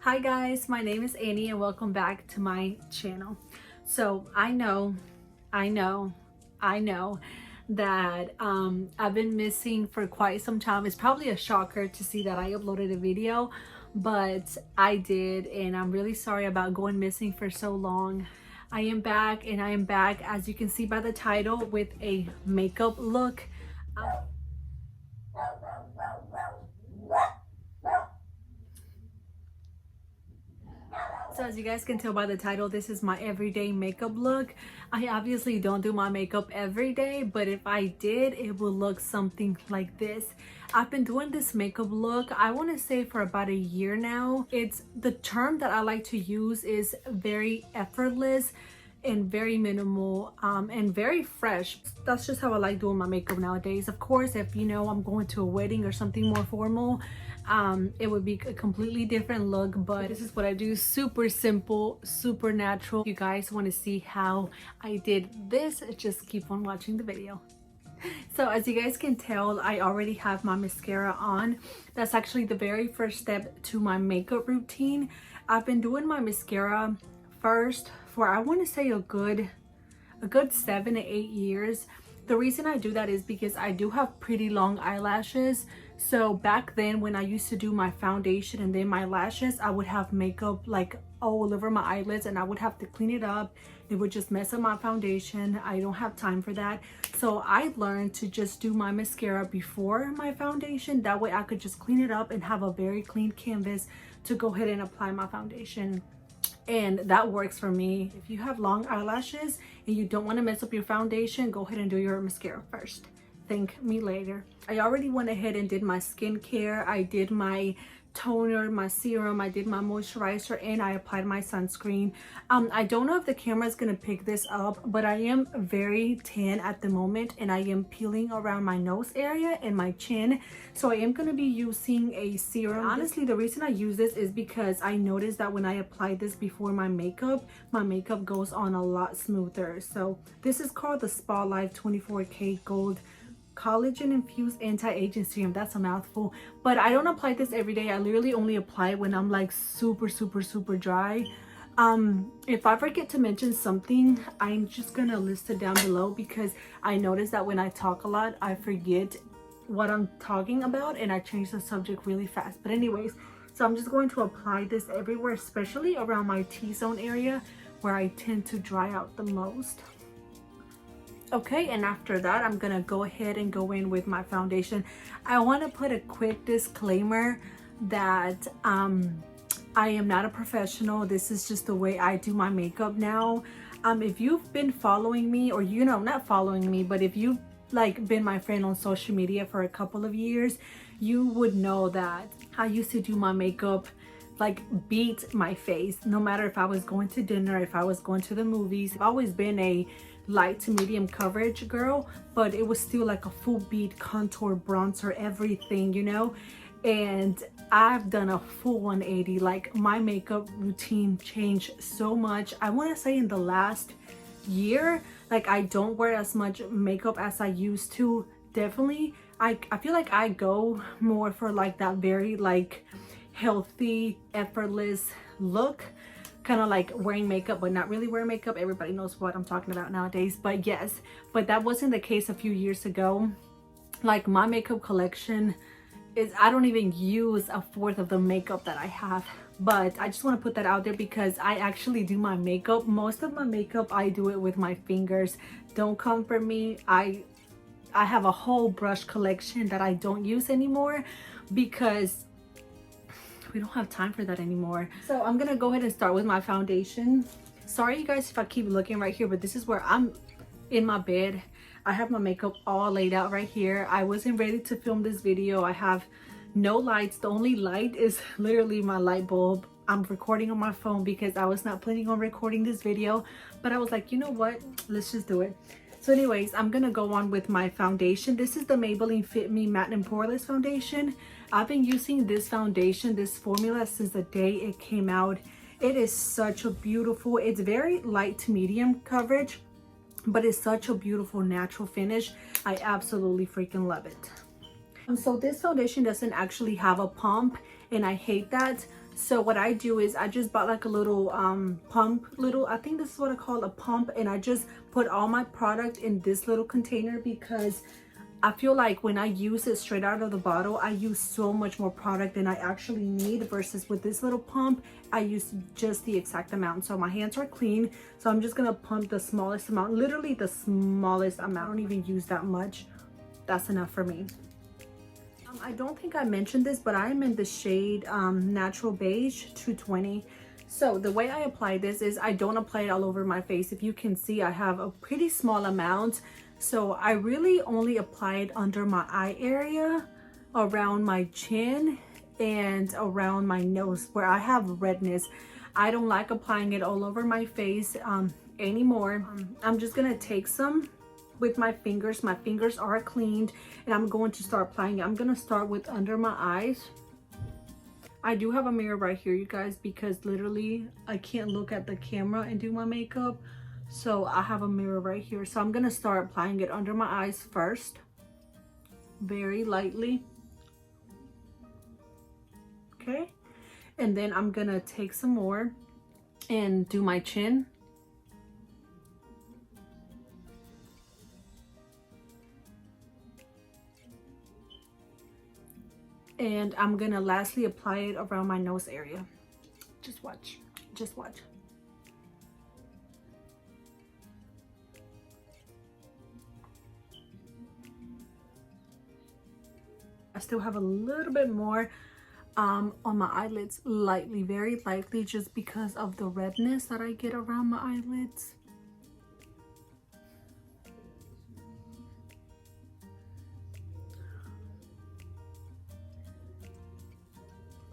Hi guys, my name is Annie and welcome back to my channel. So I know that I've been missing for quite some time. It's probably a shocker to see that I uploaded a video, but I did, and I'm really sorry about going missing for so long. I am back, and I am back, as you can see by the title, with a makeup look. So as you guys can tell by the title, this is my everyday makeup look. I obviously don't do my makeup every day, but if I did, it would look something like this. I've been doing this makeup look, I want to say, for about a year now. It's the term that I like to use is very effortless and very minimal and very fresh. That's just how I like doing my makeup nowadays. Of course, if you know I'm going to a wedding or something more formal, it would be a completely different look, but this is what I do. Super simple, super natural. If you guys want to see how I did this, just keep on watching the video. So as you guys can tell, I already have my mascara on. That's actually the very first step to my makeup routine. I've been doing my mascara first for, I want to say, a good 7 to 8 years. The reason I do that is because I do have pretty long eyelashes. So back then when I used to do my foundation and then my lashes, I would have makeup like all over my eyelids and I would have to clean it up. It would just mess up my foundation. I don't have time for that. So I learned to just do my mascara before my foundation. That way I could just clean it up and have a very clean canvas to go ahead and apply my foundation. And that works for me. If you have long eyelashes and you don't want to mess up your foundation, go ahead and do your mascara first. Thank me later. I already went ahead and did my skincare. I did my toner, my serum, I did my moisturizer, and I applied my sunscreen. I don't know if the camera is going to pick this up, but I am very tan at the moment and I am peeling around my nose area and my chin. So I am going to be using a serum. Honestly, the reason I use this is because I noticed that when I apply this before my makeup goes on a lot smoother. So this is called the Spa Life 24K Gold Collagen Infused Anti-Aging Serum. That's a mouthful, but I don't apply this every day. I literally only apply it when I'm like super dry. If I forget to mention something, I'm just gonna list it down below because I notice that when I talk a lot, I forget what I'm talking about and I change the subject really fast. But anyways, so I'm just going to apply this everywhere, especially around my T-zone area where I tend to dry out the most. Okay, and after that, I'm gonna go ahead and go in with my foundation. I want to put a quick disclaimer that I am not a professional. This is just the way I do my makeup now. If you've been following me, or you know, not following me, but if you've like been my friend on social media for a couple of years, you would know that I used to do my makeup like beat my face, no matter if I was going to dinner, if I was going to the movies. I've always been a light to medium coverage girl, but it was still like a full beat, contour, bronzer, everything, you know. And I've done a full 180. Like my makeup routine changed so much. I want to say in the last year, like I don't wear as much makeup as I used to. Definitely, I feel like I go more for like that very like healthy, effortless look, kind of like wearing makeup but not really wearing makeup. Everybody knows what I'm talking about nowadays. But yes, but that wasn't the case a few years ago. Like my makeup collection is, I don't even use a fourth of the makeup that I have. But I just want to put that out there because I actually do my makeup, most of my makeup I do it with my fingers. Don't come for me. I have a whole brush collection that I don't use anymore because we don't have time for that anymore. So I'm gonna go ahead and start with my foundation. Sorry you guys if I keep looking right here, but this is where I'm in my bed. I have my makeup all laid out right here. I wasn't ready to film this video. I have no lights. The only light is literally my light bulb. I'm recording on my phone because I was not planning on recording this video, but I was like, you know what, let's just do it. So anyways, I'm gonna go on with my foundation. This is the Maybelline Fit Me Matte and Poreless Foundation. I've been using this foundation, this formula, since the day it came out. It is such a beautiful, it's very light to medium coverage, but it's such a beautiful natural finish. I absolutely freaking love it. So this foundation doesn't actually have a pump and I hate that. So what I do is I just bought like a little pump, I think this is what I call a pump, and I just put all my product in this little container because I feel like when I use it straight out of the bottle, I use so much more product than I actually need, versus with this little pump, I use just the exact amount. So my hands are clean, so I'm just gonna pump the smallest amount, literally the smallest amount. I don't even use that much. That's enough for me. I don't think I mentioned this, but I am in the shade Natural Beige 220. So the way I apply this is I don't apply it all over my face. If you can see, I have a pretty small amount. So I really only apply it under my eye area, around my chin, and around my nose where I have redness. I don't like applying it all over my face anymore. I'm just gonna take some with my fingers. My fingers are cleaned, and I'm going to start applying it. I'm gonna start with under my eyes. I do have a mirror right here, you guys, because literally I can't look at the camera and do my makeup. So I have a mirror right here. So I'm gonna start applying it under my eyes first, very lightly. Okay, and then I'm gonna take some more and do my chin. And I'm gonna lastly apply it around my nose area. Just watch, just watch. I still have a little bit more on my eyelids, lightly, very lightly, just because of the redness that I get around my eyelids.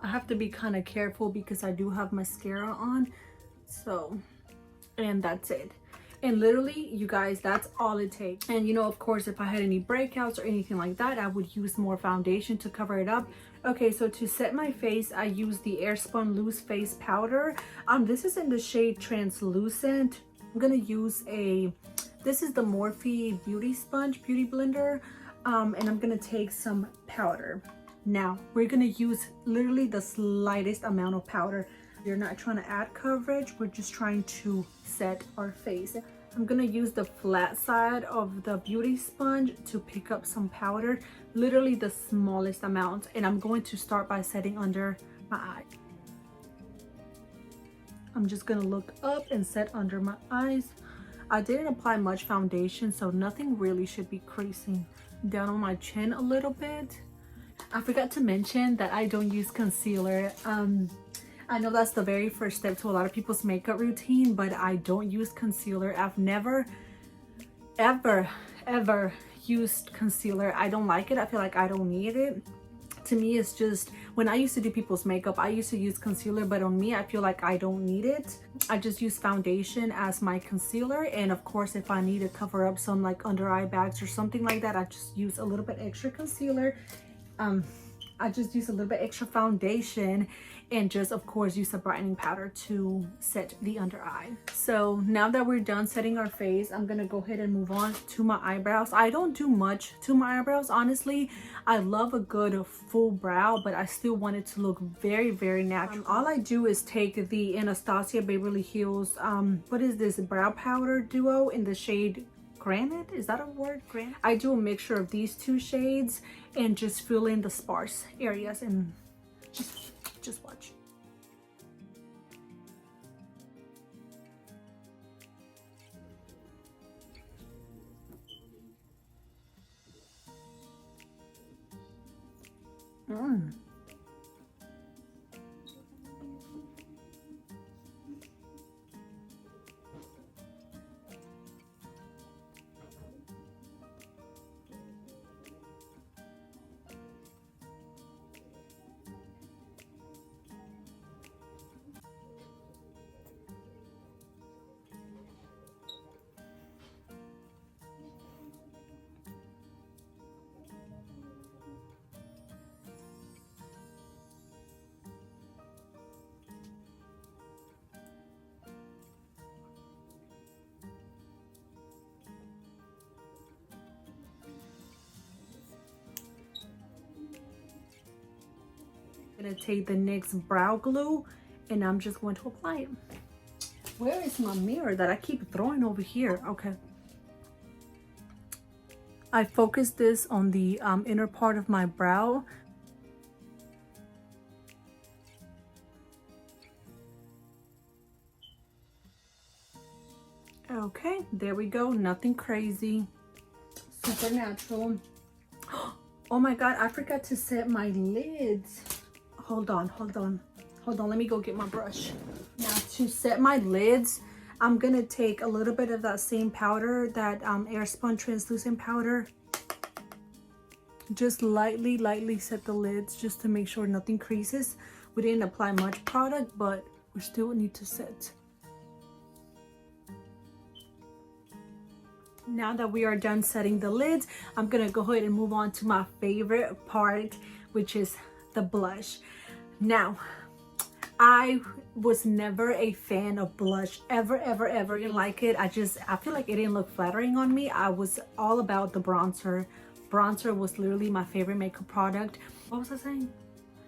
I have to be kind of careful because I do have mascara on. So, and that's it. And literally, you guys, that's all it takes. And you know, of course, if I had any breakouts or anything like that, I would use more foundation to cover it up. Okay, so to set my face, I use the Airspun Loose Face Powder. This is in the shade Translucent. I'm gonna use this is the Morphe Beauty Sponge Beauty Blender. And I'm gonna take some powder. Now, we're gonna use literally the slightest amount of powder. We're not trying to add coverage, we're just trying to set our face. I'm gonna use the flat side of the beauty sponge to pick up some powder, literally the smallest amount, and I'm going to start by setting under my eye. I'm just gonna look up and set under my eyes. I didn't apply much foundation, so nothing really should be creasing. Down on my chin a little bit. I forgot to mention that I don't use concealer. I know that's the very first step to a lot of people's makeup routine, but I don't use concealer. I've never, ever used concealer. I don't like it. I feel like I don't need it. To me, it's just, when I used to do people's makeup, I used to use concealer, but on me, I feel like I don't need it. I just use foundation as my concealer. And of course, if I need to cover up some like under eye bags or something like that, I just use a little bit extra concealer. I just use a little bit extra foundation and just of course use a brightening powder to set the under eye. So now that we're done setting our face, I'm gonna go ahead and move on to my eyebrows. I don't do much to my eyebrows, honestly. I love a good full brow, but I still want it to look very, very natural. All I do is take the Anastasia Beverly Hills what is this, brow powder duo in the shade Granite. Is that a word? Granite. I do a mixture of these two shades and just fill in the sparse areas, and just watch. gonna take the NYX brow glue and I'm just going to apply it. Where is my mirror that I keep throwing over here? Okay. I focused this on the inner part of my brow. Okay, there we go. Nothing crazy. Super natural. Oh my god, I forgot to set my lids. Hold on. Let me go get my brush. Now to set my lids, I'm gonna take a little bit of that same powder, that Airspun translucent powder. Just lightly set the lids just to make sure nothing creases. We didn't apply much product, but we still need to set. Now that we are done setting the lids, I'm gonna go ahead and move on to my favorite part, which is the blush. Now, I was never a fan of blush, ever. Didn't like it. I feel like it didn't look flattering on me. I was all about the bronzer. Bronzer was literally my favorite makeup product. What was I saying?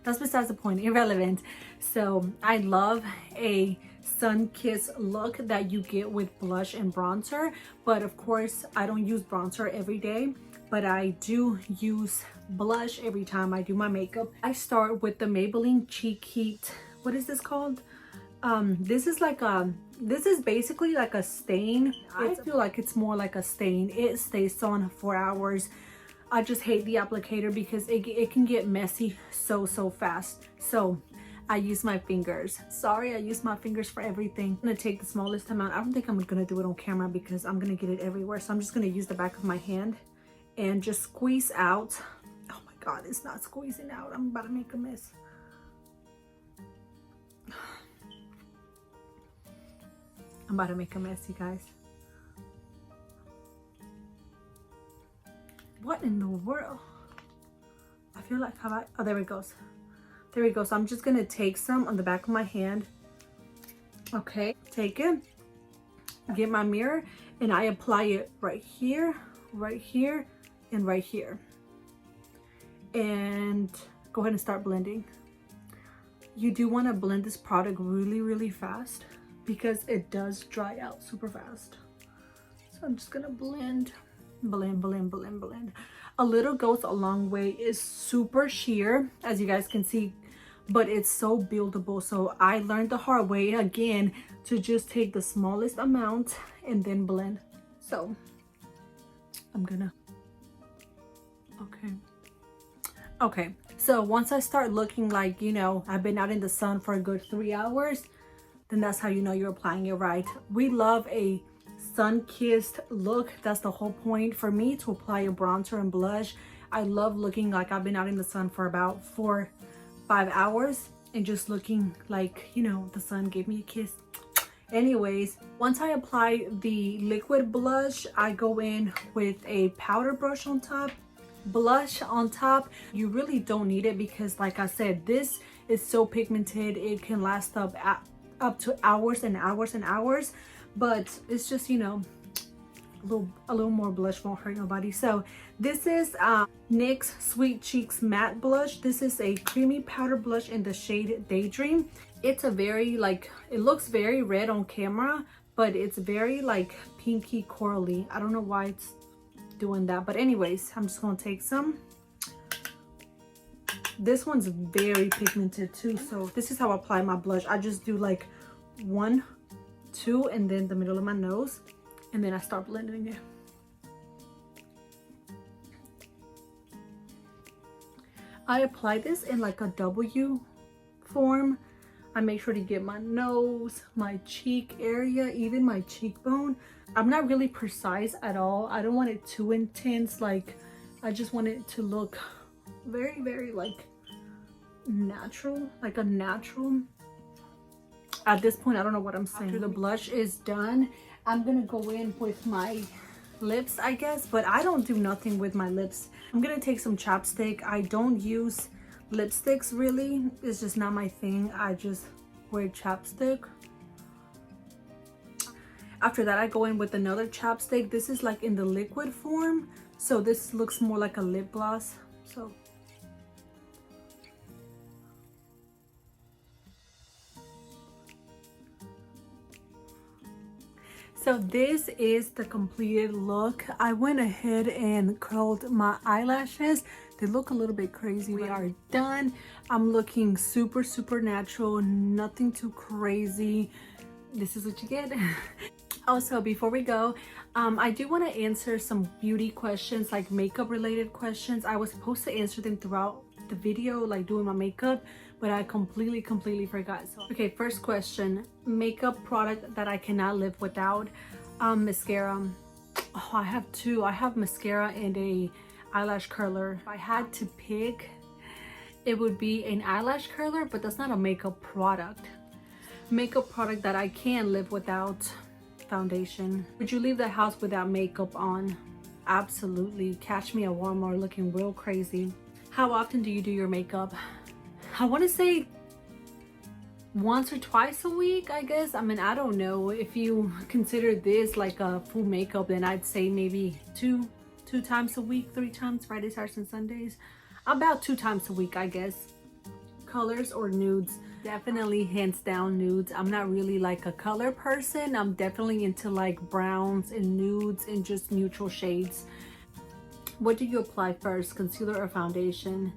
That's besides the point, irrelevant. So I love a sun-kissed look that you get with blush and bronzer, but of course I don't use bronzer every day, but I do use blush every time I do my makeup. I start with the Maybelline Cheek Heat. What is this called? This is basically like a stain. I feel like it's more like a stain. It stays on for hours. I just hate the applicator because it can get messy so fast. So I use my fingers. Sorry, I use my fingers for everything. I'm gonna take the smallest amount. I don't think I'm gonna do it on camera because I'm gonna get it everywhere. So I'm just gonna use the back of my hand and just squeeze out. Oh my god, it's not squeezing out. I'm about to make a mess. I'm about to make a mess, you guys. What in the world? I feel like, oh, there it goes. There we go. So I'm just gonna take some on the back of my hand. Okay, take it, get my mirror, and I apply it right here, and right here. And go ahead and start blending. You do want to blend this product really fast because it does dry out super fast. So I'm just gonna blend. A little goes a long way. Is super sheer, as you guys can see, but it's so buildable. So I learned the hard way again to just take the smallest amount and then blend. So I'm gonna, okay, so once I start looking like, you know, I've been out in the sun for a good 3 hours, then that's how you know you're applying it right. We love a sun-kissed look. That's the whole point for me, to apply a bronzer and blush. I love looking like I've been out in the sun for about 4-5 hours and just looking like, you know, the sun gave me a kiss. Anyways, once I apply the liquid blush, I go in with a powder brush on top. Blush on top, you really don't need it because, like I said, this is so pigmented. It can last up to hours and hours. But it's just, you know, a little more blush won't hurt nobody. So this is NYX Sweet Cheeks Matte Blush. This is a creamy powder blush in the shade Daydream. It's a very, like, it looks very red on camera, but it's very like pinky corally. I don't know why it's doing that, but anyways, I'm just gonna take some. This one's very pigmented too, so this is how I apply my blush. I just do like 1, 2, and then the middle of my nose, and then I start blending it. I apply this in like a W form. I make sure to get my nose, my cheek area, even my cheekbone. I'm not really precise at all. I don't want it too intense. Like, I just want it to look very like natural, like a natural. At this point, I don't know what I'm saying. After the blush is done, I'm gonna go in with my lips, I guess, but I don't do nothing with my lips. I'm gonna take some chapstick. I don't use lipsticks really. It's just not my thing. I just wear chapstick. After that, I go in with another chapstick. This is like in the liquid form, so this looks more like a lip gloss. So So this is the completed look. I went ahead and curled my eyelashes. They look a little bit crazy. We are done. I'm looking super, super natural, nothing too crazy. This is what you get. Also, before we go, I do want to answer some beauty questions, like makeup related questions. I was supposed to answer them throughout the video, like doing my makeup, but I completely forgot. So okay, first question: makeup product that I cannot live without. Mascara. Oh, I have two. I have mascara and a eyelash curler. If I had to pick, it would be an eyelash curler, but that's not a makeup product. Makeup product that I can live without: foundation. Would you leave the house without makeup on? Absolutely. Catch me at Walmart looking real crazy. How often do you do your makeup? I want to say once or twice a week, I guess. I mean, I don't know. If you consider this like a full makeup, then I'd say maybe two times a week, 3 times, Friday, Saturdays, and Sundays. About 2 times a week, I guess. Colors or nudes? Definitely hands down nudes. I'm not really like a color person. I'm definitely into like browns and nudes and just neutral shades. What do you apply first, concealer or foundation?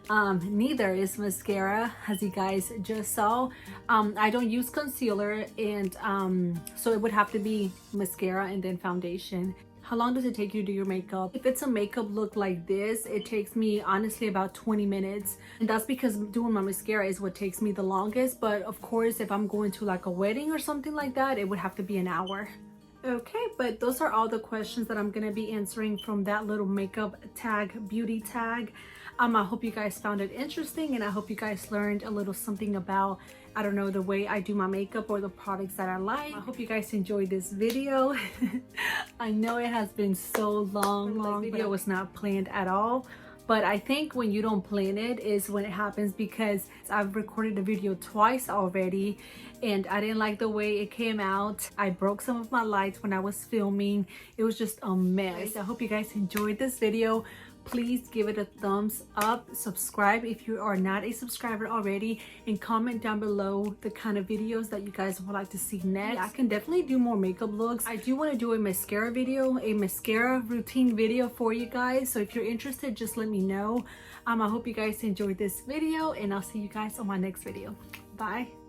Neither is mascara, as you guys just saw. I don't use concealer, and so it would have to be mascara and then foundation. How long does it take you to do your makeup? If it's a makeup look like this, it takes me honestly about 20 minutes. And that's because doing my mascara is what takes me the longest. But of course, if I'm going to like a wedding or something like that, it would have to be an hour. Okay, but those are all the questions that I'm gonna be answering from that little makeup tag, beauty tag. I hope you guys found it interesting, and I hope you guys learned a little something about, I don't know, the way I do my makeup or the products that I like. I hope you guys enjoyed this video. I know it has been so long. This video was not planned at all. But I think when you don't plan it is when it happens, because I've recorded the video twice already and I didn't like the way it came out. I broke some of my lights when I was filming. It was just a mess. I hope you guys enjoyed this video. Please give it a thumbs up, subscribe if you are not a subscriber already, and comment down below the kind of videos that you guys would like to see next. Yeah, I can definitely do more makeup looks. I do want to do a mascara video, a mascara routine video for you guys. So if you're interested, just let me know. I hope you guys enjoyed this video, and I'll see you guys on my next video. Bye.